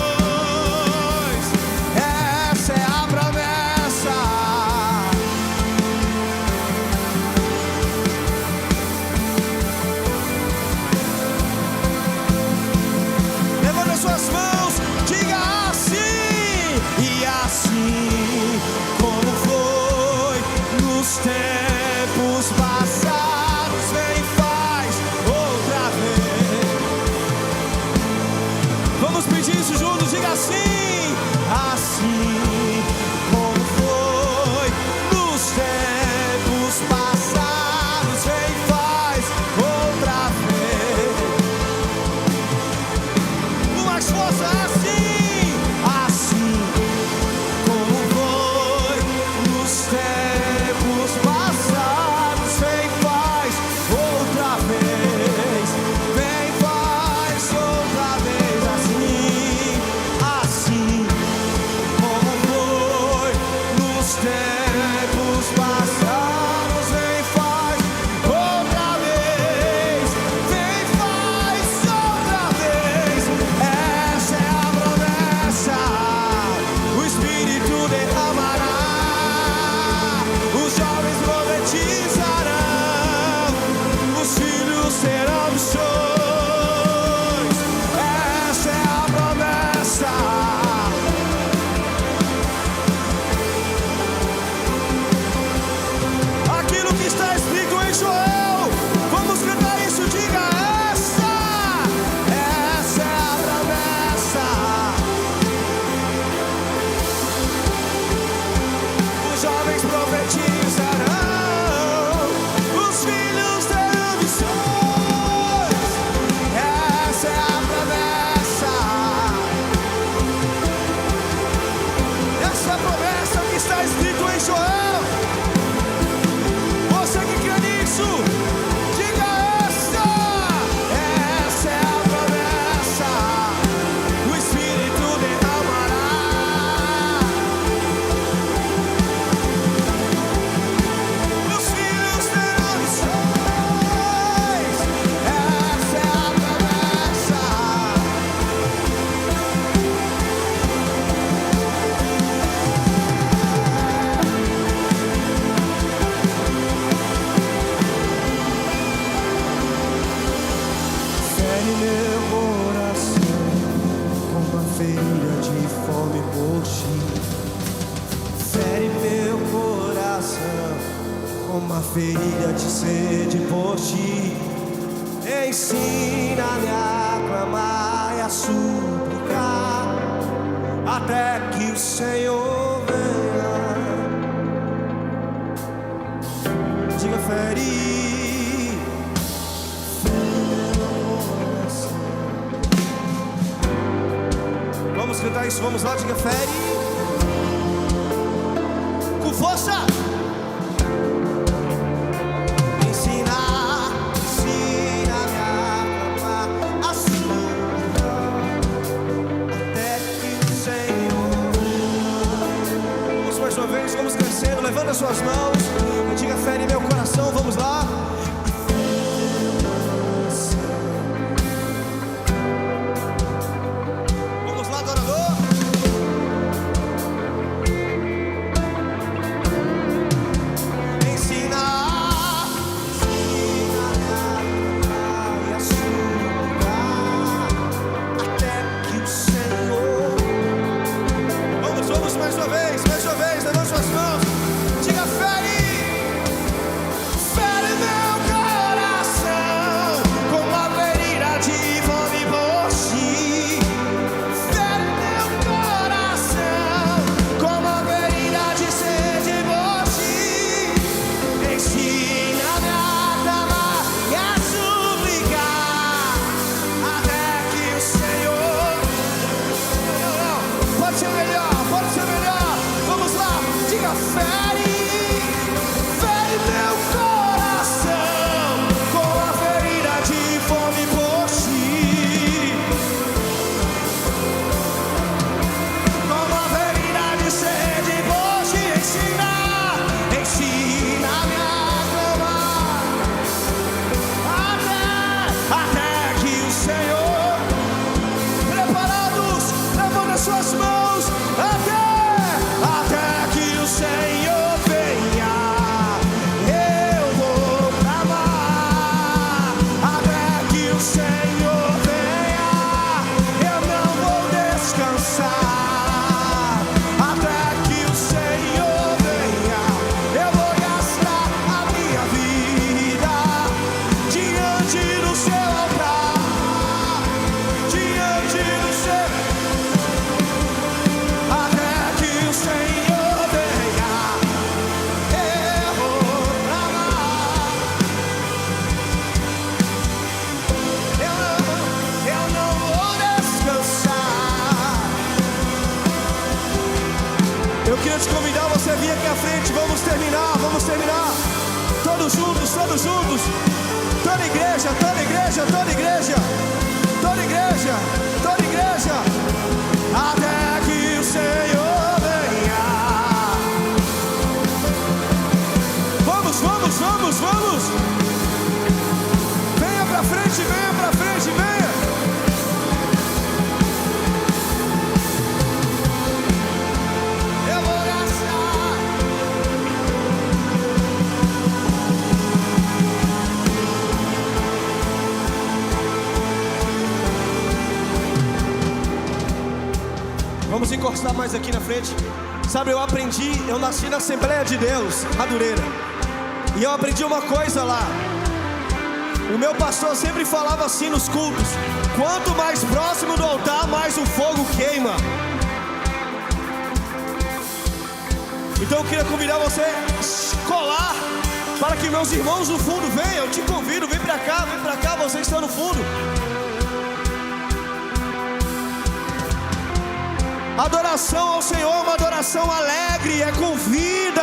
fere meu coração com uma ferida de fome por ti. Fere meu coração com uma ferida de sede por ti. Ensina-me a clamar e a suplicar até que o Senhor venha. Diga, fere meu coração. Vamos cantar isso, vamos lá, diga, fere com força. Vamos crescendo, levanta as suas mãos e diga, fere meu coração, vamos lá. Vamos lá, adorador. Ensina-me a cantar e a suplicar até que o Senhor. Vamos mais uma vez, levanta suas mãos, diga, fere meu coração com uma ferida de fome por ti. Fere meu coração com uma ferida de sede por ti. Ensina-me a clamar e a suplicar até que o Senhor. Não, pode ser melhor. Vamos lá, diga, fere meu coração com a ferida de fome por ti. Com a ferida de sede por ti. Ensina-me a clamar até que o Senhor. Preparados, levanta suas mãos, até que o Senhor venha, eu vou clamar. Até que o Senhor venha, eu não vou descansar. Até que o Senhor venha, eu vou gastar a minha vida diante do seu altar, diante do seu. Até que o Senhor venha, eu vou clamar. Eu não vou descansar. Eu queria te convidar, você vir aqui à frente. Vamos terminar. Todos juntos. Toda igreja. Até que o Senhor venha. Vamos. Venha pra frente, venha. Eu vou gastar. Vamos encostar mais aqui na frente. Sabe, eu nasci na Assembleia de Deus, Madureira. E eu aprendi uma coisa lá. O meu pastor sempre falava assim nos cultos: quanto mais próximo do altar, mais o fogo queima. Então eu queria convidar você a colar, para que meus irmãos no fundo venham. Eu te convido, vem pra cá, vocês estão no fundo. Adoração ao Senhor, uma adoração alegre, é com vida.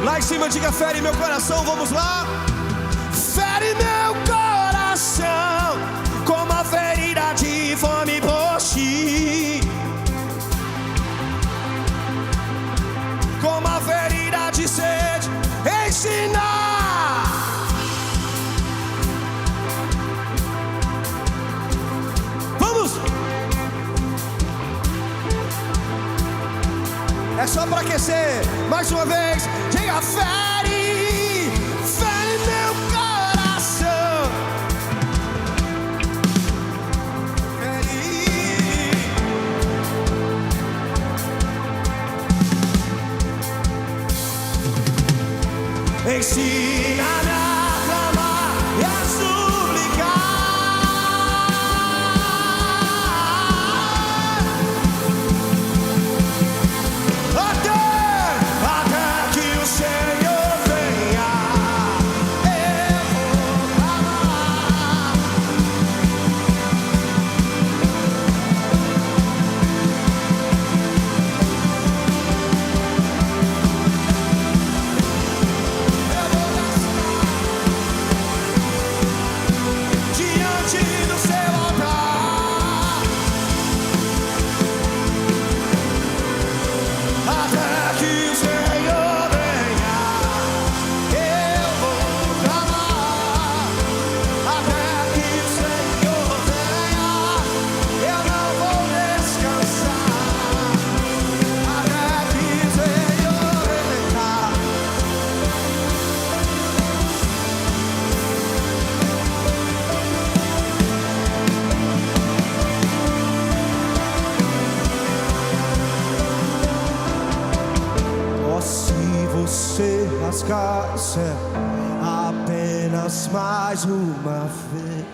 Lá em cima, diga, fere meu coração, vamos lá. Fere meu coração como a ferida de fome por ti, como a ferida de sede. Ensina você. Mais uma vez, diga fere, fere meu coração. Fere. Ensina-me a clamar e a suplicar. Até que o Senhor venha, eu vou clamar. Diante do seu altar, até que o Senhor venha, eu vou clamar. Até que o Senhor venha, eu não vou descansar. Até que o Senhor venha. Oh, se você rasgar o céu apenas mais uma vez.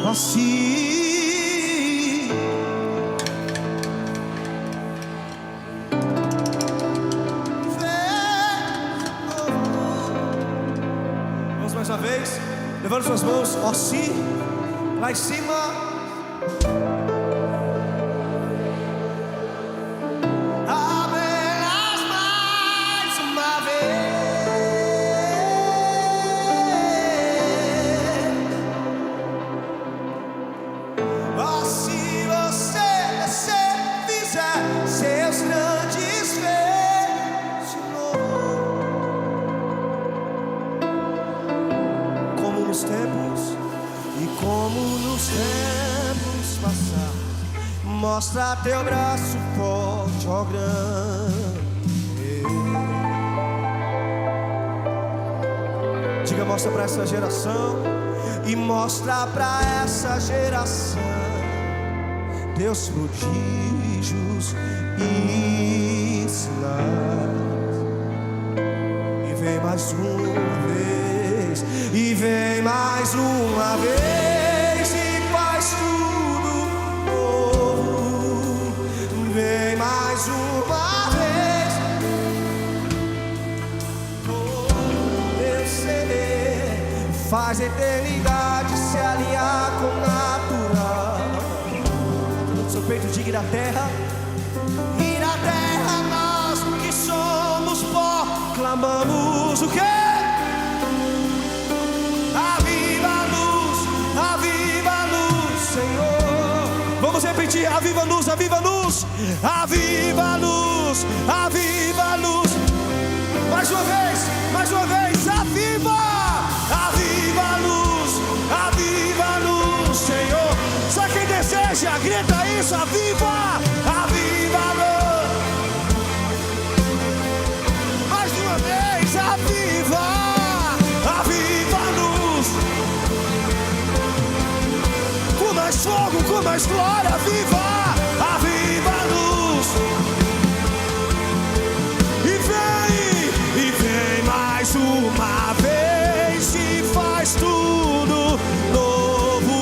Oh, se vamos mais uma vez, levando suas mãos, ó, se lá em cima. Apenas mais uma vez. Oh, se você fizer seus grandes feitos de novo, como nos tempos e como nos tempos passados. Mostra teu braço forte, ó grande. Diga, mostra pra essa geração. E mostra pra essa geração teus prodígios e sinais. E vem mais uma vez, e vem mais uma vez, e faz tudo novo. Vem mais uma vez, oh, eu sei, faz a eternidade se alinhar com o natural. No seu peito, diga, e na terra, nós que somos pó, clamamos o quê? Aviva luz, Senhor. Vamos repetir, aviva luz, aviva luz, aviva luz, aviva luz. Mais uma vez, aviva luz, Senhor. Só quem deseja, grita isso, aviva luz. Mais uma vez, aviva luz. Com mais fogo, com mais glória, aviva luz. E vem mais uma vez e faz tudo novo.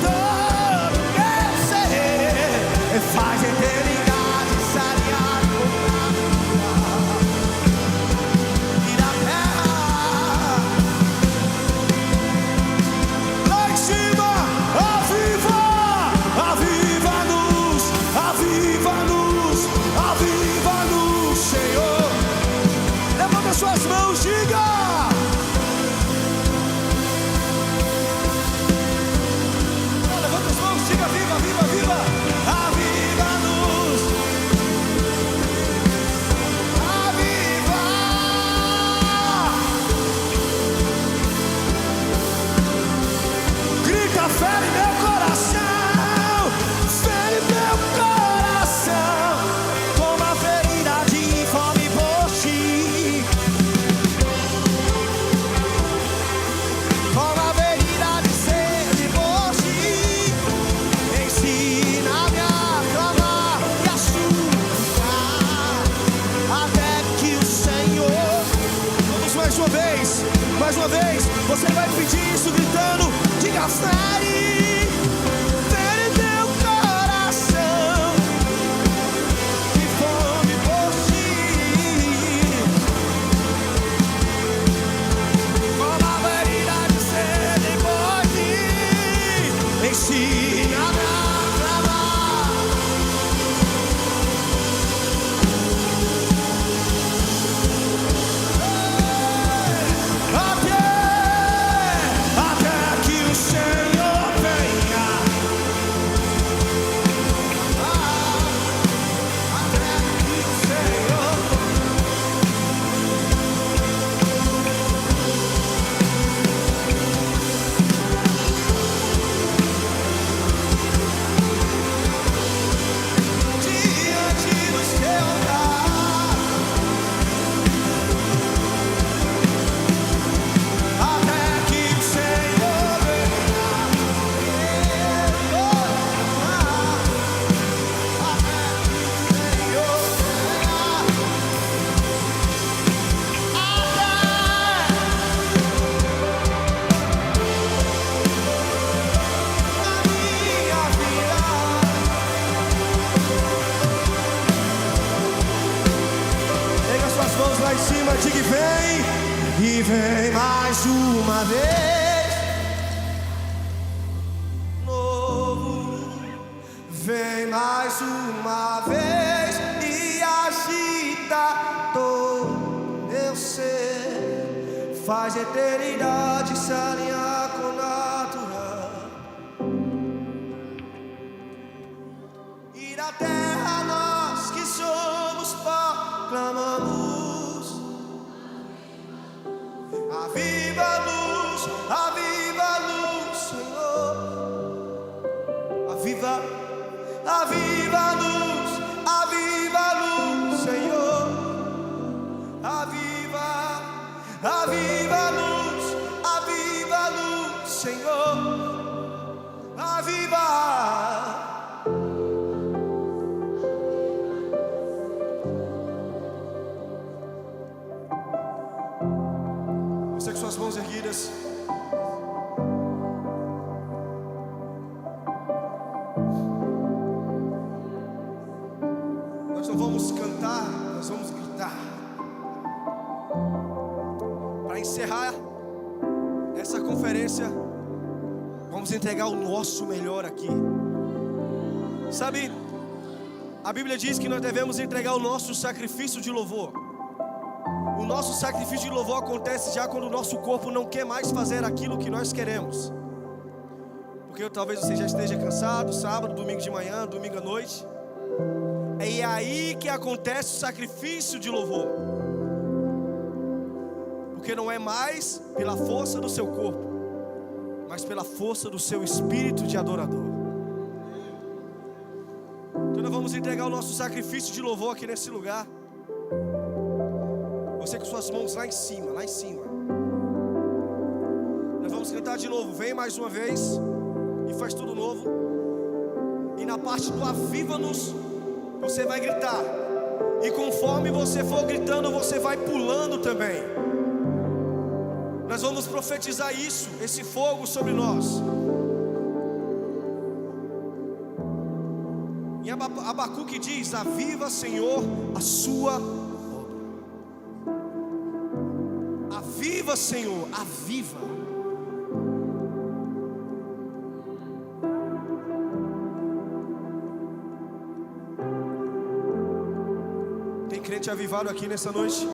Todo esse faz a eternidade se alinhar com a e na terra. Lá em cima, aviva luz, aviva luz. Você vai pedir isso gritando, diga fere, fere teu coração, que fome por ti, como a ferida de sede por ti, ensina-me a clamar. Até que o Senhor venha. Até que o Senhor. Diante do seu altar. Até que o Senhor venha. Pega suas mãos lá em cima, diga e vem mais uma vez. Novo, vem mais uma vez e agita todo meu ser, faz a eternidade se alinhar com o natural. E da terra nós que somos pó, clamamos. Aviva a luz, Senhor. Aviva a luz, Senhor. Aviva a luz, Senhor. Aviva. Você com suas mãos erguidas. Nós não vamos cantar, nós vamos gritar. Para encerrar essa conferência, vamos entregar o nosso melhor aqui. Sabe, a Bíblia diz que nós devemos entregar o nosso sacrifício de louvor. O nosso sacrifício de louvor acontece já quando o nosso corpo não quer mais fazer aquilo que nós queremos. Porque talvez você já esteja cansado, sábado, domingo de manhã, domingo à noite. É aí que acontece o sacrifício de louvor. Porque não é mais pela força do seu corpo, mas pela força do seu espírito de adorador. Então nós vamos entregar o nosso sacrifício de louvor aqui nesse lugar. Você com suas mãos lá em cima, lá em cima. Nós vamos cantar de novo. Vem mais uma vez e faz tudo novo. E na parte do aviva-nos, você vai gritar. E conforme você for gritando, você vai pulando também. Nós vamos profetizar isso, esse fogo sobre nós. Em Abacuque diz: aviva, Senhor, a sua obra. Aviva, Senhor, aviva. Tem crente avivado aqui nessa noite?